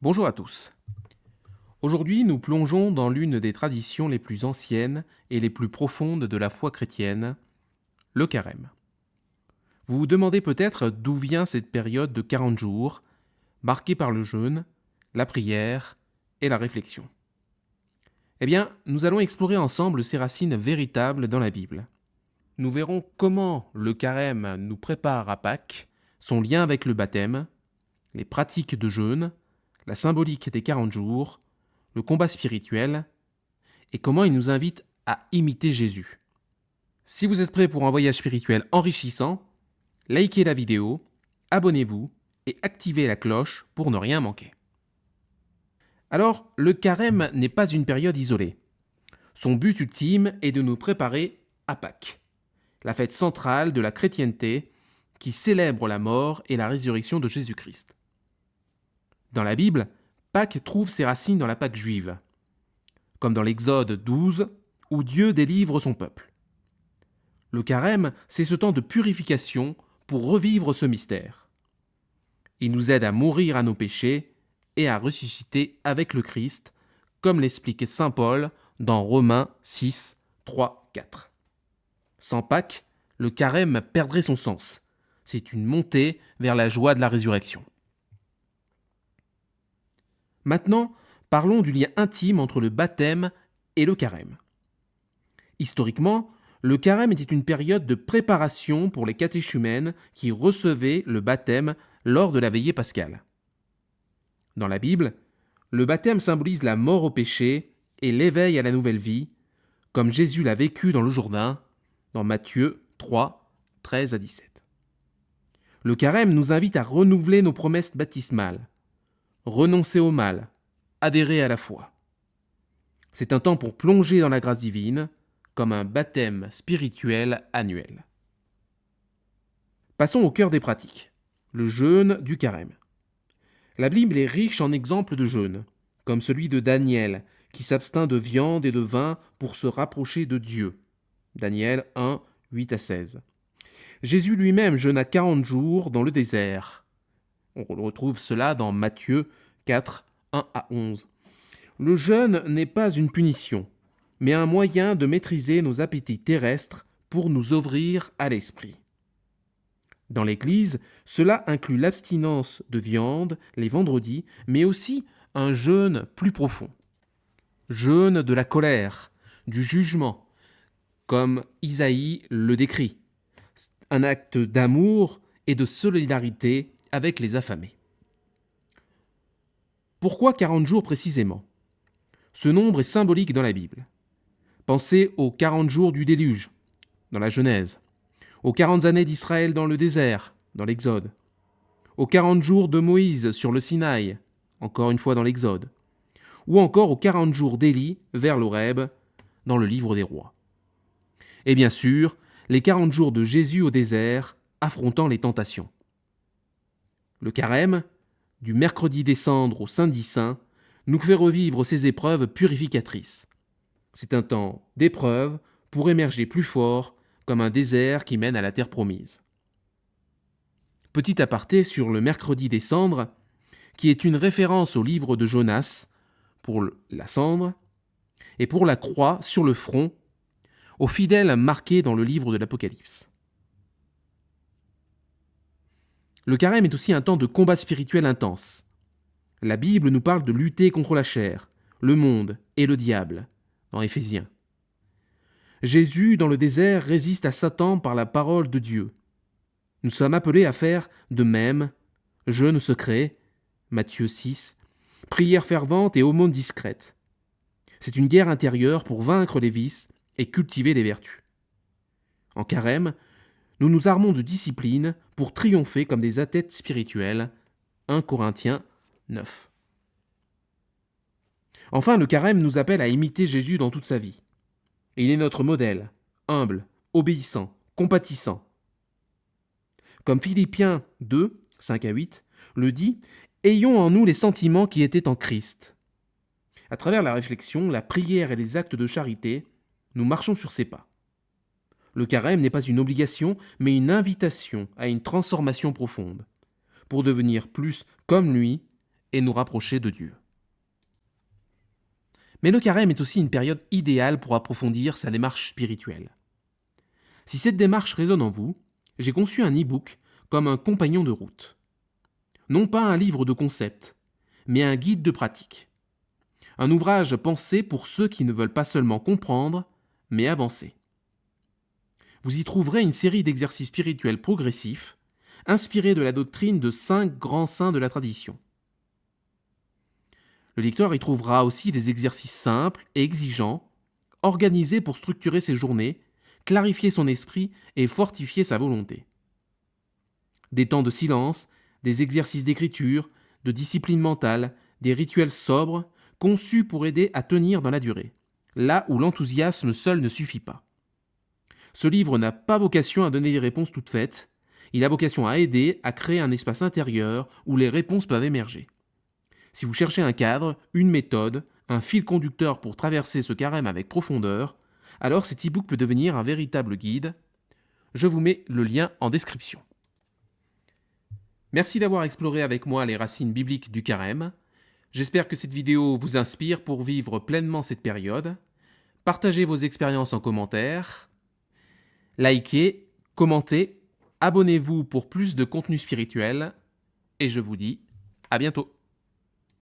Bonjour à tous. Aujourd'hui, nous plongeons dans l'une des traditions les plus anciennes et les plus profondes de la foi chrétienne, le carême. Vous vous demandez peut-être d'où vient cette période de 40 jours, marquée par le jeûne, la prière et la réflexion. Eh bien, nous allons explorer ensemble ses racines véritables dans la Bible. Nous verrons comment le carême nous prépare à Pâques, son lien avec le baptême, les pratiques de jeûne, la symbolique des 40 jours, le combat spirituel, et comment il nous invite à imiter Jésus. Si vous êtes prêts pour un voyage spirituel enrichissant, likez la vidéo, abonnez-vous et activez la cloche pour ne rien manquer. Alors, le carême n'est pas une période isolée. Son but ultime est de nous préparer à Pâques, la fête centrale de la chrétienté qui célèbre la mort et la résurrection de Jésus-Christ. Dans la Bible, Pâques trouve ses racines dans la Pâque juive, comme dans l'Exode 12, où Dieu délivre son peuple. Le carême, c'est ce temps de purification pour revivre ce mystère. Il nous aide à mourir à nos péchés et à ressusciter avec le Christ, comme l'explique saint Paul dans Romains 6, 3, 4. Sans Pâques, le carême perdrait son sens. C'est une montée vers la joie de la résurrection. Maintenant, parlons du lien intime entre le baptême et le carême. Historiquement, le carême était une période de préparation pour les catéchumènes qui recevaient le baptême lors de la veillée pascale. Dans la Bible, le baptême symbolise la mort au péché et l'éveil à la nouvelle vie, comme Jésus l'a vécu dans le Jourdain, dans Matthieu 3, 13 à 17. Le carême nous invite à renouveler nos promesses baptismales, renoncer au mal, adhérer à la foi. C'est un temps pour plonger dans la grâce divine, comme un baptême spirituel annuel. Passons au cœur des pratiques, le jeûne du carême. La Bible est riche en exemples de jeûne, comme celui de Daniel, qui s'abstint de viande et de vin pour se rapprocher de Dieu. Daniel 1, 8 à 16. Jésus lui-même jeûna 40 jours dans le désert. On retrouve cela dans Matthieu 4, 1 à 11. Le jeûne n'est pas une punition, mais un moyen de maîtriser nos appétits terrestres pour nous ouvrir à l'esprit. Dans l'Église, cela inclut l'abstinence de viande les vendredis, mais aussi un jeûne plus profond. Jeûne de la colère, du jugement, comme Isaïe le décrit. Un acte d'amour et de solidarité avec les affamés. Pourquoi 40 jours précisément ? Ce nombre est symbolique dans la Bible. Pensez aux 40 jours du déluge, dans la Genèse, aux 40 années d'Israël dans le désert, dans l'Exode, aux 40 jours de Moïse sur le Sinaï, encore une fois dans l'Exode, ou encore aux 40 jours d'Élie vers l'Horeb, dans le livre des rois. Et bien sûr, les 40 jours de Jésus au désert, affrontant les tentations. Le carême, du mercredi des cendres au samedi saint, nous fait revivre ces épreuves purificatrices. C'est un temps d'épreuve pour émerger plus fort, comme un désert qui mène à la terre promise. Petit aparté sur le mercredi des cendres, qui est une référence au livre de Jonas pour la cendre, et pour la croix sur le front, aux fidèles marqués dans le livre de l'Apocalypse. Le carême est aussi un temps de combat spirituel intense. La Bible nous parle de lutter contre la chair, le monde et le diable, dans Éphésiens. Jésus, dans le désert, résiste à Satan par la parole de Dieu. Nous sommes appelés à faire de même, jeûne secret, Matthieu 6, prière fervente et aumône discrète. C'est une guerre intérieure pour vaincre les vices et cultiver les vertus. En carême, nous nous armons de discipline pour triompher comme des athlètes spirituels, 1 Corinthiens 9. Enfin, le carême nous appelle à imiter Jésus dans toute sa vie. Il est notre modèle, humble, obéissant, compatissant. Comme Philippiens 2, 5 à 8 le dit, ayons en nous les sentiments qui étaient en Christ. À travers la réflexion, la prière et les actes de charité, nous marchons sur ses pas. Le carême n'est pas une obligation, mais une invitation à une transformation profonde, pour devenir plus comme lui et nous rapprocher de Dieu. Mais le carême est aussi une période idéale pour approfondir sa démarche spirituelle. Si cette démarche résonne en vous, j'ai conçu un e-book comme un compagnon de route. Non pas un livre de concepts, mais un guide de pratique. Un ouvrage pensé pour ceux qui ne veulent pas seulement comprendre, mais avancer. Vous y trouverez une série d'exercices spirituels progressifs, inspirés de la doctrine de 5 grands saints de la tradition. Le lecteur y trouvera aussi des exercices simples et exigeants, organisés pour structurer ses journées, clarifier son esprit et fortifier sa volonté. Des temps de silence, des exercices d'écriture, de discipline mentale, des rituels sobres, conçus pour aider à tenir dans la durée, là où l'enthousiasme seul ne suffit pas. Ce livre n'a pas vocation à donner des réponses toutes faites, il a vocation à aider à créer un espace intérieur où les réponses peuvent émerger. Si vous cherchez un cadre, une méthode, un fil conducteur pour traverser ce carême avec profondeur, alors cet e-book peut devenir un véritable guide. Je vous mets le lien en description. Merci d'avoir exploré avec moi les racines bibliques du carême. J'espère que cette vidéo vous inspire pour vivre pleinement cette période. Partagez vos expériences en commentaire. Likez, commentez, abonnez-vous pour plus de contenu spirituel. Et je vous dis à bientôt.